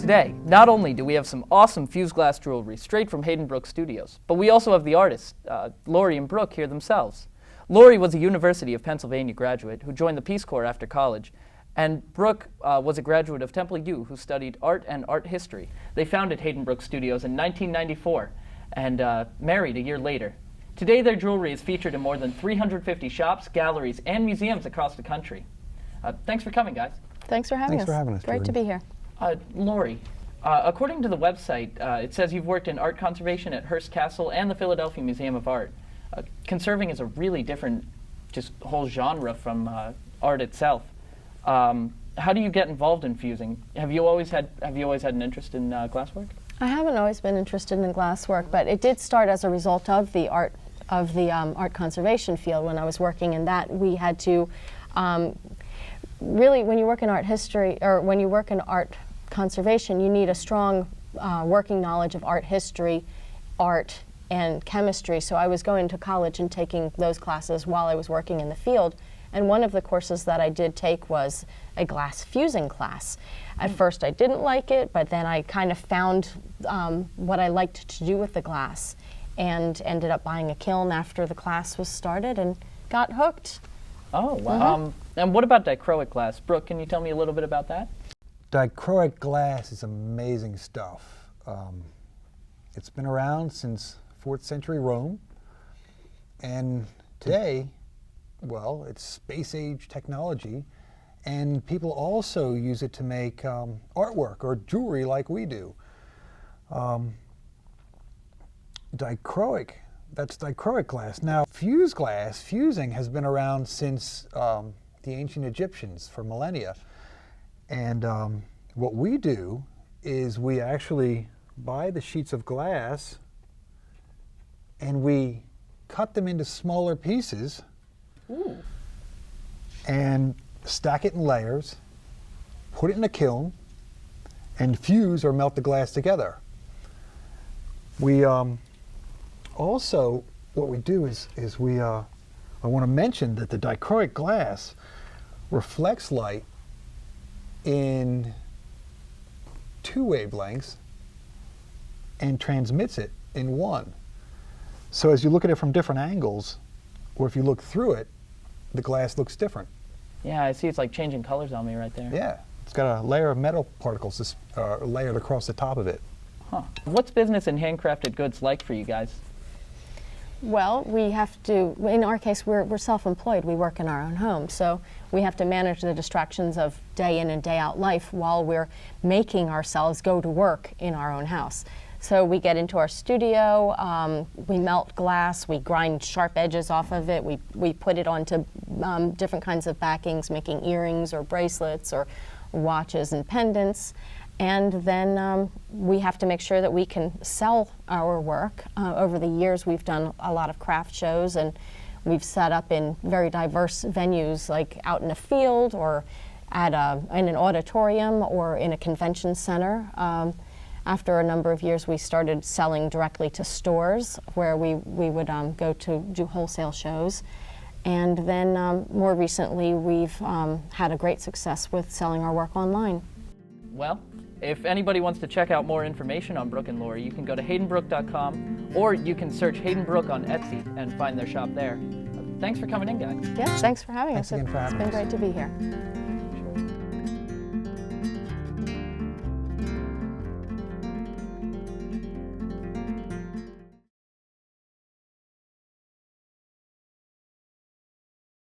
Today, not only do we have some awesome fused glass jewelry straight from Hayden Brook Studios, but we also have the artists, Laurie and Brooke, here themselves. Laurie was a University of Pennsylvania graduate who joined the Peace Corps after college, and Brooke was a graduate of Temple U who studied art and art history. They founded Hayden Brook Studios in 1994 and married a year later. Today, their jewelry is featured in more than 350 shops, galleries, and museums across the country. Thanks for coming, guys. Thanks for having us. Thanks for having us, Great to be here. Laurie, according to the website, it says you've worked in art conservation at Hearst Castle and the Philadelphia Museum of Art. Conserving is a really different, just whole genre from art itself. How do you get involved in fusing? Have you always had an interest in glasswork? I haven't always been interested in glasswork, but it did start as a result of the art conservation field. When I was working in that, we had to really, when you work in art history or when you work in art conservation, you need a strong working knowledge of art history, art, and chemistry. So I was going to college and taking those classes while I was working in the field. And one of the courses that I did take was a glass fusing class. At first I didn't like it, but then I kind of found what I liked to do with the glass and ended up buying a kiln after the class was started and got hooked. Oh, wow. And what about dichroic glass? Brooke, can you tell me a little bit about that? Dichroic glass is amazing stuff. It's been around since 4th century Rome, and today, well, it's space-age technology, and people also use it to make artwork or jewelry like we do. Dichroic, that's dichroic glass. Now, fusing has been around since the ancient Egyptians for millennia. And what we do is we actually buy the sheets of glass and we cut them into smaller pieces. Ooh. And stack it in layers, put it in a kiln, and fuse or melt the glass together. We also, what we do is we, I want to mention that the dichroic glass reflects light in 2 wavelengths and transmits it in 1. So as you look at it from different angles, or if you look through it, the glass looks different. Yeah, I see it's like changing colors on me right there. Yeah, it's got a layer of metal particles layered across the top of it. Huh. What's business in handcrafted goods like for you guys? Well, we have to, in our case, we're self-employed. We work in our own home, so we have to manage the distractions of day in and day out life while we're making ourselves go to work in our own house. So we get into our studio, we melt glass, we grind sharp edges off of it, we put it onto different kinds of backings, making earrings or bracelets or watches and pendants. And then we have to make sure that we can sell our work. Over the years, we've done a lot of craft shows, and we've set up in very diverse venues, like out in a field or at in an auditorium or in a convention center. After a number of years, we started selling directly to stores where we would go to do wholesale shows. And then more recently, we've had a great success with selling our work online. Well, if anybody wants to check out more information on Brooke and Laurie, you can go to haydenbrook.com, or you can search Hayden Brook on Etsy and find their shop there. Thanks for coming in, guys. Yes, thanks for having us. Thanks again for having It's been us. great to be here.